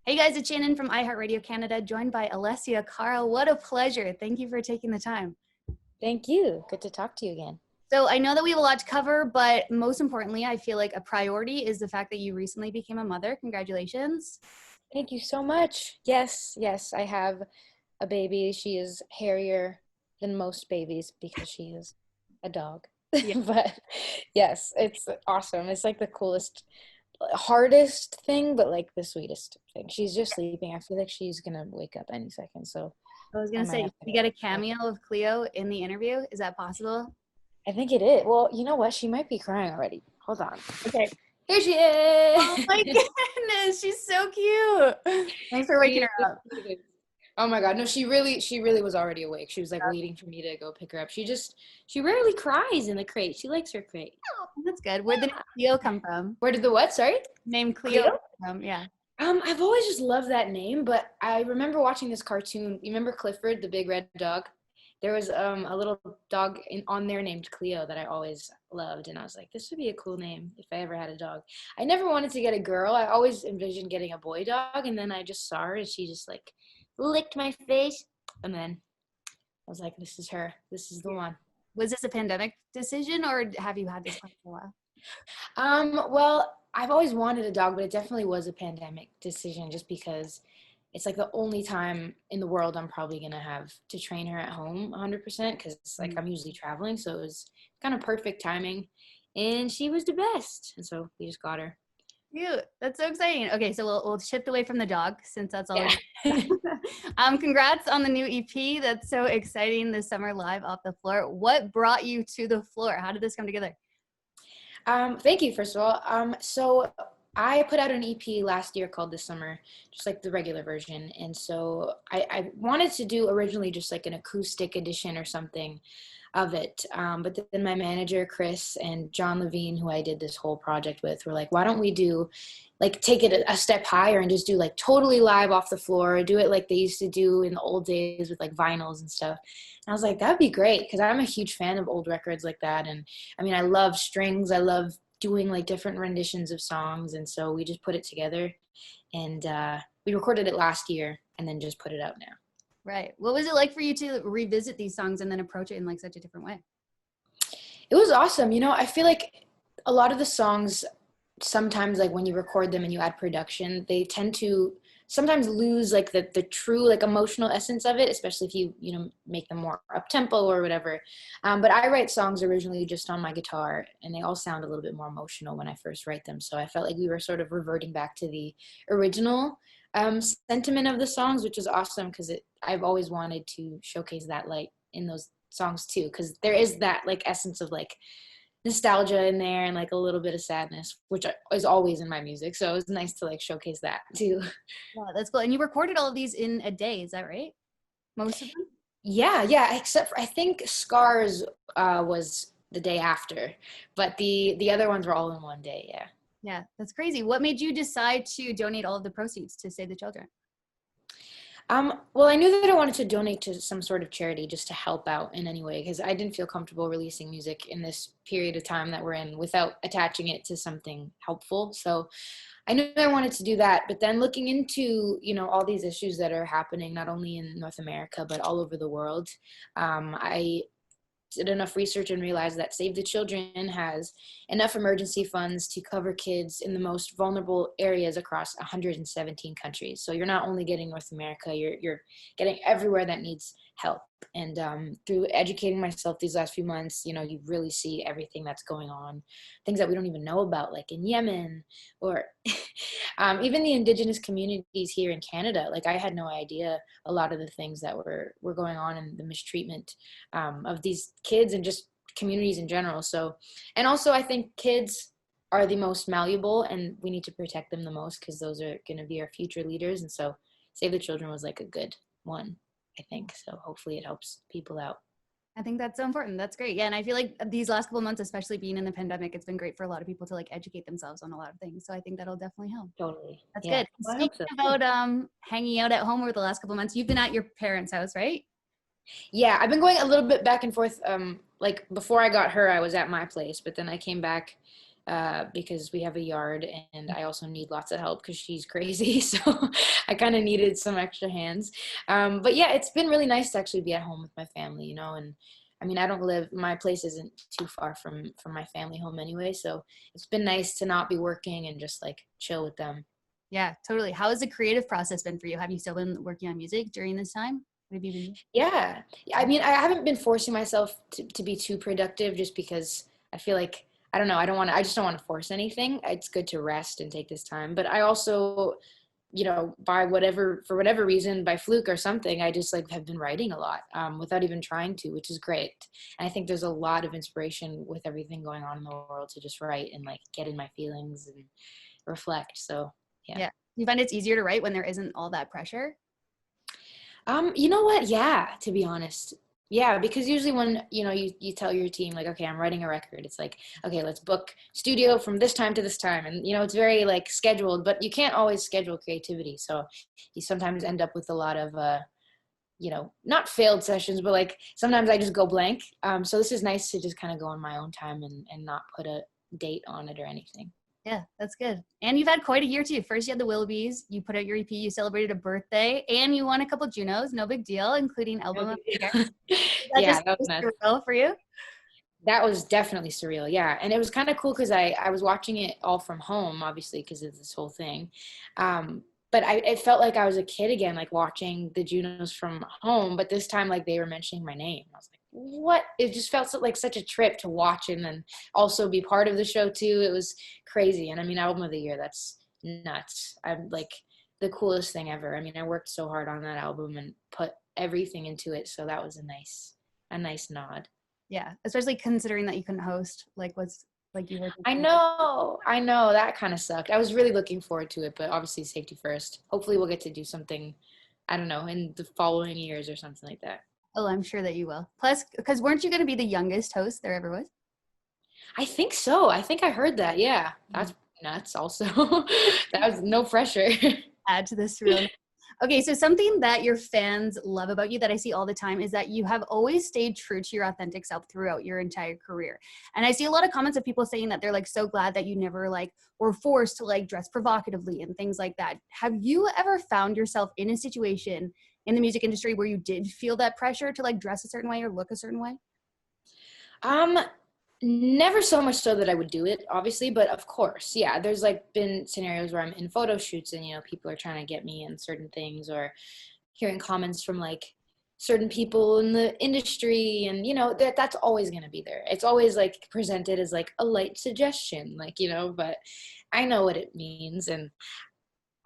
Hey guys, it's Shannon from iHeartRadio Canada, joined by Alessia Cara. What a pleasure. Thank you for taking the time. Thank you. Good to talk to you again. So I know that we have a lot to cover, but most importantly, I feel like a priority is the fact that you recently became a mother. Congratulations. Thank you so much. Yes, I have a baby. She is hairier than most babies because she is a dog. Yeah. But yes, it's awesome. It's like the coolest, hardest thing, but like the sweetest thing. She's just sleeping. I feel like she's going to wake up any second. So I was going I to might say, have you to. get a cameo of Cleo in the interview. Is that possible? I think it is. Well, you know what? She might be crying already. Hold on. Okay. Here she is. Oh my goodness, she's so cute. Thanks for waking her up. Oh my God. No, she really was already awake. She was like waiting for me to go pick her up. She rarely cries in the crate. She likes her crate. Oh, that's good. Where did the name Cleo come from? Where did the what? Sorry? Name Cleo come from, yeah. I've always just loved that name, but I remember watching this cartoon. You remember Clifford, the big red dog? There was a little dog on there named Cleo that I always loved, and I was like, this would be a cool name if I ever had a dog. I never wanted to get a girl. I always envisioned getting a boy dog, and then I just saw her, and she just like licked my face, and then I was like, this is her. This is the one. Was this a pandemic decision, or have you had this plan for a while? Well, I've always wanted a dog, but it definitely was a pandemic decision just because it's like the only time in the world I'm probably going to have to train her at home 100% because like I'm usually traveling. So it was kind of perfect timing and she was the best. And so we just got her. Cute. That's so exciting. Okay, so we'll shift away from the dog since that's all. Yeah. Congrats on the new EP. That's so exciting this summer live off the floor. What brought you to the floor? How did this come together? Thank you, first of all. So I put out an EP last year called This Summer, just like the regular version. And so I wanted to do originally just like an acoustic edition or something of it. But then my manager, Chris, and John Levine, who I did this whole project with, were like, why don't we do like take it a step higher and just do like totally live off the floor, do it like they used to do in the old days with like vinyls and stuff. And I was like, that'd be great because I'm a huge fan of old records like that. And I mean, I love strings. I love doing like different renditions of songs. And so we just put it together and we recorded it last year and then just put it out now. Right. What was it like for you to revisit these songs and then approach it in like such a different way? It was awesome. You know, I feel like a lot of the songs sometimes like when you record them and you add production, they tend to sometimes lose like the true like emotional essence of it, especially if you know make them more up tempo or whatever. But I write songs originally just on my guitar and they all sound a little bit more emotional when I first write them. So I felt like we were sort of reverting back to the original sentiment of the songs, which is awesome because I've always wanted to showcase that light in those songs too, because there is that like essence of like nostalgia in there and like a little bit of sadness, which is always in my music. So it was nice to like showcase that too. Yeah, that's cool. And you recorded all of these in a day, is that right? Most of them? Yeah, except for I think Scars was the day after, but the other ones were all in one day. Yeah, that's crazy. What made you decide to donate all of the proceeds to Save the Children? Well, I knew that I wanted to donate to some sort of charity just to help out in any way because I didn't feel comfortable releasing music in this period of time that we're in without attaching it to something helpful. So I knew I wanted to do that, but then looking into, you know, all these issues that are happening, not only in North America, but all over the world, I did enough research and realized that Save the Children has enough emergency funds to cover kids in the most vulnerable areas across 117 countries. So you're not only getting North America, you're getting everywhere that needs help. And through educating myself these last few months, you know, you really see everything that's going on, things that we don't even know about, like in Yemen or even the indigenous communities here in Canada. Like I had no idea a lot of the things that were going on and the mistreatment of these kids and just communities in general. So, and also I think kids are the most malleable and we need to protect them the most because those are going to be our future leaders. And so Save the Children was like a good one, I think. So hopefully it helps people out. I think that's so important. That's great. Yeah. And I feel like these last couple of months, especially being in the pandemic, it's been great for a lot of people to like educate themselves on a lot of things. So I think that'll definitely help. Totally. That's Yeah. good. Well, Speaking about hanging out at home over the last couple of months, you've been at your parents' house, right? Yeah, I've been going a little bit back and forth. Like before I got her, I was at my place, but then I came back because we have a yard and I also need lots of help because she's crazy. So I kind of needed some extra hands. But yeah, it's been really nice to actually be at home with my family, and I mean, my place isn't too far from my family home anyway. So it's been nice to not be working and just like chill with them. Yeah, totally. How has the creative process been for you? Have you still been working on music during this time? What have you been doing? Yeah. I mean, I haven't been forcing myself to be too productive just because I feel like, I don't know, I just don't want to force anything. It's good to rest and take this time. But I also, for whatever reason, by fluke or something, I just like have been writing a lot without even trying to, which is great. And I think there's a lot of inspiration with everything going on in the world to just write and like get in my feelings and reflect. So, yeah. Yeah. You find it's easier to write when there isn't all that pressure? You know what? Yeah, to be honest. Yeah, because usually when, you tell your team like, okay, I'm writing a record, it's like, okay, let's book studio from this time to this time. And, it's very like scheduled, but you can't always schedule creativity. So you sometimes end up with a lot of, not failed sessions, but like sometimes I just go blank. So this is nice to just kind of go on my own time and not put a date on it or anything. Yeah, that's good. And you've had quite a year too. First you had the Willoughbys, you put out your EP, you celebrated a birthday, and you won a couple JUNOs, no big deal, including album of the year. That Yeah, just that was nuts. surreal for you? That was definitely surreal. Yeah. And it was kind of cool because I was watching it all from home, obviously, because of this whole thing. But it felt like I was a kid again, like watching the JUNOs from home. But this time, like they were mentioning my name. I was like, what? It just felt like such a trip to watch and then also be part of the show too. It was crazy. And I mean, album of the year, that's nuts. I'm like the coolest thing ever. I mean, I worked so hard on that album and put everything into it. So that was a nice nod. Yeah, especially considering that you couldn't host, you were. I know. That kind of sucked. I was really looking forward to it, but obviously safety first. Hopefully we'll get to do something, I don't know, in the following years or something like that. Oh, I'm sure that you will. Plus, because weren't you going to be the youngest host there ever was? I think so. I think I heard that. Yeah. That's nuts also. That was no pressure. Add to this room. Okay, so something that your fans love about you that I see all the time is that you have always stayed true to your authentic self throughout your entire career. And I see a lot of comments of people saying that they're like so glad that you never like were forced to like dress provocatively and things like that. Have you ever found yourself in a situation in the music industry where you did feel that pressure to like dress a certain way or look a certain way? Never so much so that I would do it, obviously, but of course, yeah, there's like been scenarios where I'm in photo shoots and, people are trying to get me in certain things or hearing comments from like certain people in the industry and, that's always going to be there. It's always like presented as like a light suggestion, like, but I know what it means. And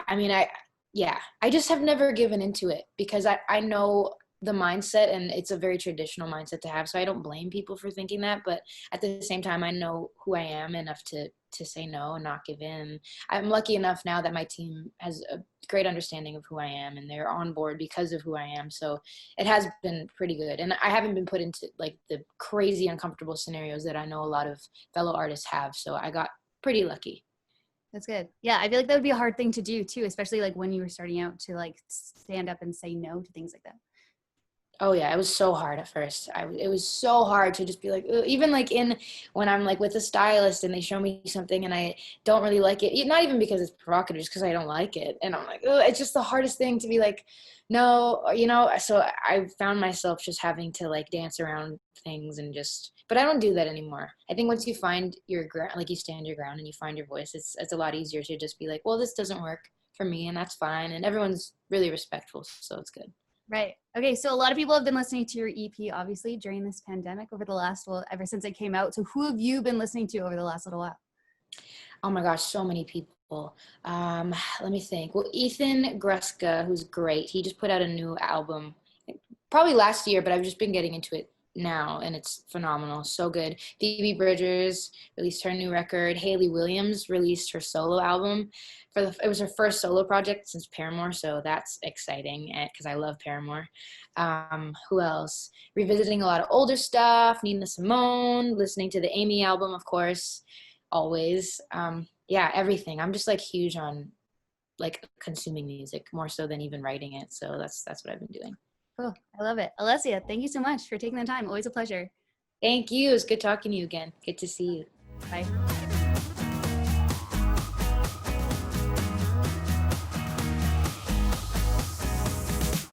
I mean, I just have never given into it because I know the mindset and it's a very traditional mindset to have. So I don't blame people for thinking that, but at the same time, I know who I am enough to say no and not give in. I'm lucky enough now that my team has a great understanding of who I am and they're on board because of who I am. So it has been pretty good. And I haven't been put into like the crazy uncomfortable scenarios that I know a lot of fellow artists have. So I got pretty lucky. That's good. Yeah, I feel like that would be a hard thing to do too, especially like when you were starting out to like stand up and say no to things like that. Oh yeah, it was so hard at first. It was so hard to just be like, ugh. Even like when I'm like with a stylist and they show me something and I don't really like it, not even because it's provocative, just because I don't like it. And I'm like, ugh, it's just the hardest thing to be like, no, so I found myself just having to like dance around things but I don't do that anymore. I think once you find your ground, like you stand your ground and you find your voice, it's a lot easier to just be like, well, this doesn't work for me and that's fine. And everyone's really respectful, so it's good. Right. Okay. So a lot of people have been listening to your EP, obviously, during this pandemic ever since it came out. So who have you been listening to over the last little while? Oh my gosh, so many people. Let me think. Well, Ethan Gruska, who's great. He just put out a new album probably last year, but I've just been getting into it now and it's phenomenal. So good. Phoebe Bridgers released her new record. Hayley Williams released her solo album. It was her first solo project since Paramore, so that's exciting because I love Paramore. Who else? Revisiting a lot of older stuff. Nina Simone, listening to the Amy album, of course, always. Yeah, everything. I'm just like huge on like consuming music more so than even writing it. So that's what I've been doing. Cool. I love it. Alessia, thank you so much for taking the time. Always a pleasure. Thank you. It was good talking to you again. Good to see you. Bye.